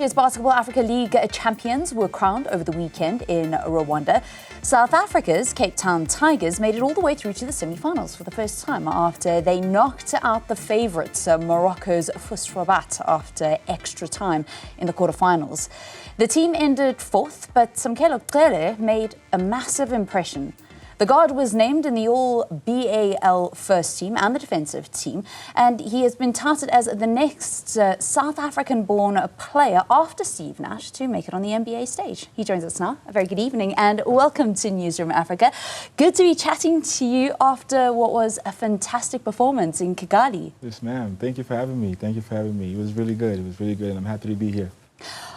Basketball Africa League champions were crowned over the weekend in Rwanda. South Africa's Cape Town Tigers made it all the way through to the semi-finals for the first time after they knocked out the favourites, Morocco's FUS Rabat, after extra time in the quarterfinals. The team ended fourth, but Samkelo Cele made a massive impression. The guard was named in the all-BAL first team and the defensive team, and he has been touted as the next South African-born player after Steve Nash to make it on the NBA stage. He joins us now. A very good evening and welcome to Newzroom Afrika. Good to be chatting to you after what was a fantastic performance in Kigali. Yes, ma'am. Thank you for having me. Thank you for having me. It was really good. It was really good, and I'm happy to be here.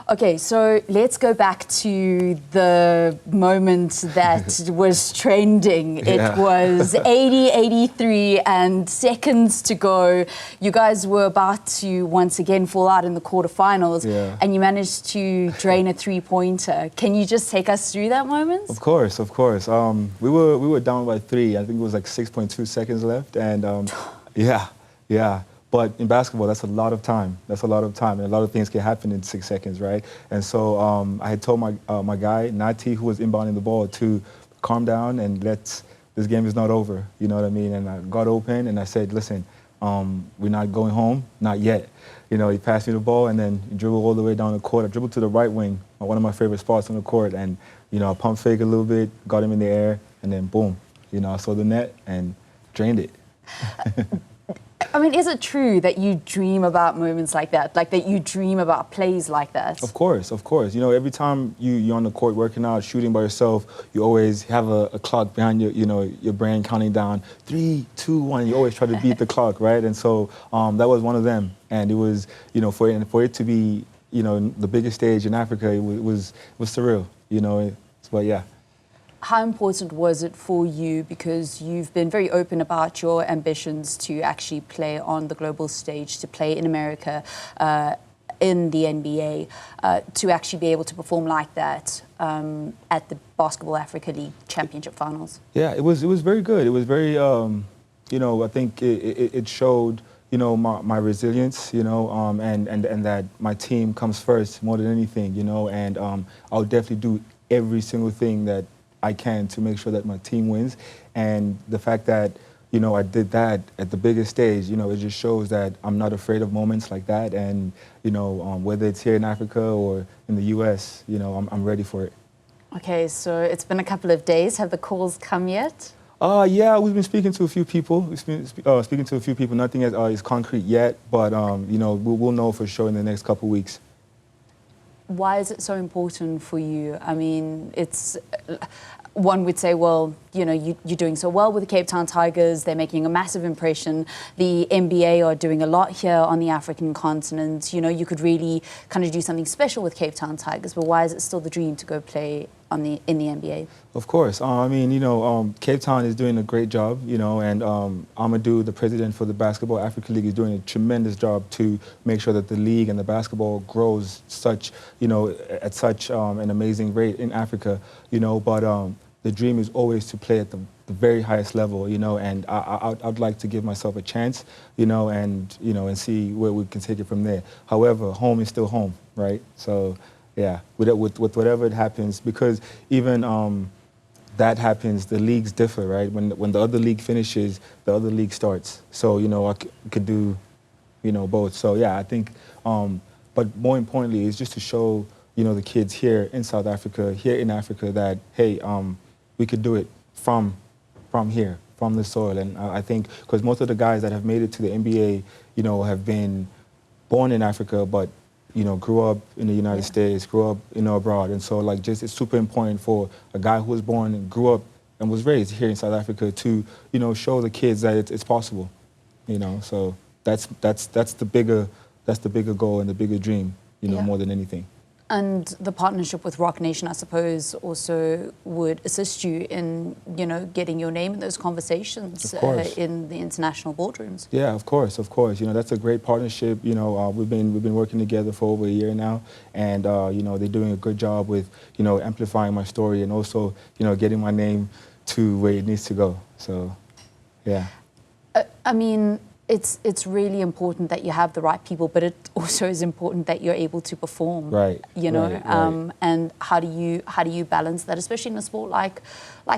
Okay, so let's go back to the moment that was trending. Yeah. It was 80-83 and seconds to go. You guys were about to once again fall out in the quarterfinals, and you managed to drain a three-pointer. Can you just take us through that moment? Of course, of course. We were down by 3. I think it was like 6.2 seconds left, and yeah. But in basketball, that's a lot of time. That's a lot of time, and a lot of things can happen in 6 seconds, right? And so I had told my guy, Nati, who was inbounding the ball, to calm down and this game is not over, you know what I mean? And I got open and I said, listen, we're not going home, not yet. You know, he passed me the ball and then he dribbled all the way down the court. I dribbled to the right wing, one of my favorite spots on the court, and, you know, I pump fake a little bit, got him in the air, and then boom, you know, I saw the net and drained it. I mean, is it true that you dream about moments like that? Like that you dream about plays like that? Of course, of course. You know, every time you're on the court working out, shooting by yourself, you always have a clock behind your brain counting down 3, 2, 1. You always try to beat the clock, right? And so that was one of them. And it was, you know, for it to be, you know, the biggest stage in Africa, it was surreal. You know, but yeah. How important was it for you, because you've been very open about your ambitions to actually play on the global stage, to play in America, in the NBA, to actually be able to perform like that at the Basketball Africa League Championship Finals? Yeah, it was very good. It was very, you know, I think it showed, you know, my resilience, you know, and that my team comes first more than anything, you know, and I'll definitely do every single thing that I can to make sure that my team wins. And the fact that, you know, I did that at the biggest stage, you know, it just shows that I'm not afraid of moments like that. And, you know, whether it's here in Africa or in the US, you know, I'm ready for it. Okay, so it's been a couple of days. Have the calls come yet? Yeah, we've been speaking to a few people. We've been speaking to a few people. Nothing is concrete yet, but, you know, we'll know for sure in the next couple of weeks. Why is it so important for you? I mean, one would say, well, you know, you're doing so well with the Cape Town Tigers. They're making a massive impression. The NBA are doing a lot here on the African continent. You know, you could really kind of do something special with Cape Town Tigers, but why is it still the dream to go play in the NBA? Of course. I mean, you know, Cape Town is doing a great job, you know, and Amadou, the president for the Basketball Africa League, is doing a tremendous job to make sure that the league and the basketball grows such, you know, at such an amazing rate in Africa, you know, but the dream is always to play at the very highest level, you know, and I'd like to give myself a chance, you know, and see where we can take it from there. However, home is still home, right? So, yeah, with whatever it happens, because even that happens, the leagues differ, right? When the other league finishes, the other league starts. So, you know, I could do, you know, both. So, yeah, I think, but more importantly, it's just to show, you know, the kids here in South Africa, here in Africa, that, hey, we could do it from here, from the soil. And I think, because most of the guys that have made it to the NBA, you know, have been born in Africa, but, you know, grew up in the United States, grew up, you know, abroad. And so, like, just it's super important for a guy who was born and grew up and was raised here in South Africa to, you know, show the kids that it's possible, you know. So that's the bigger goal and the bigger dream, you know, more than anything. And the partnership with Rock Nation, I suppose, also would assist you in, you know, getting your name in those conversations in the international boardrooms. Yeah, of course, of course. You know, that's a great partnership. You know, we've been working together for over a year now, and you know, they're doing a good job with, you know, amplifying my story and also, you know, getting my name to where it needs to go. So, yeah. I mean, it's really important that you have the right people, but it also is important that you're able to perform. Right. You know, right. And how do you balance that, especially in a sport like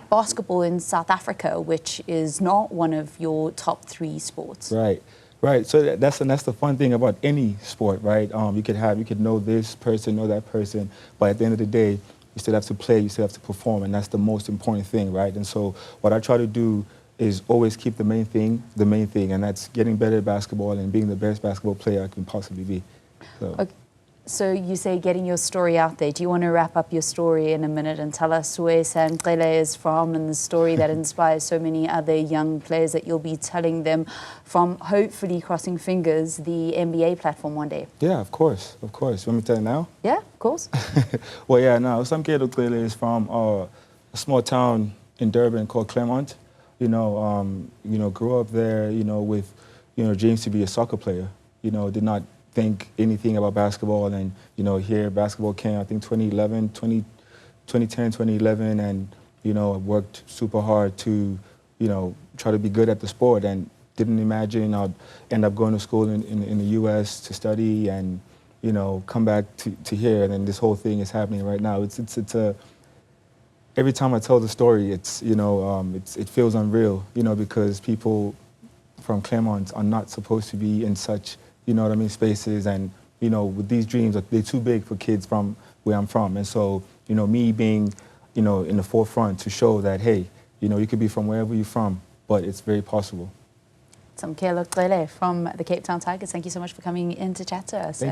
basketball in South Africa, which is not one of your top 3 sports. Right. Right. So that's the fun thing about any sport, right? You could know this person, know that person, but at the end of the day, you still have to play, you still have to perform, and that's the most important thing, right? And so what I try to do is always keep the main thing, and that's getting better at basketball and being the best basketball player I can possibly be. So. Okay. So you say getting your story out there. Do you want to wrap up your story in a minute and tell us where Samkelo is from and the story that inspires so many other young players that you'll be telling them from, hopefully, crossing fingers, the NBA platform one day? Yeah, of course, of course. You want me to tell you now? Yeah, of course. Well, yeah, no, Samkelo Cele is from a small town in Durban called Claremont. Grew up there, with, dreams to be a soccer player. Did not think anything about basketball, and here basketball came, I think 2010, 2011, and I worked super hard to try to be good at the sport, and didn't imagine I'd end up going to school in the US to study and come back to here, and then this whole thing is happening right now. Every time I tell the story, it feels unreal, because people from Claremont are not supposed to be in such spaces, and, with these dreams, they're too big for kids from where I'm from. And so, me being, in the forefront to show that, hey, you could be from wherever you're from, but it's very possible. Samkelo Cele from the Cape Town Tigers, thank you so much for coming in to chat to us.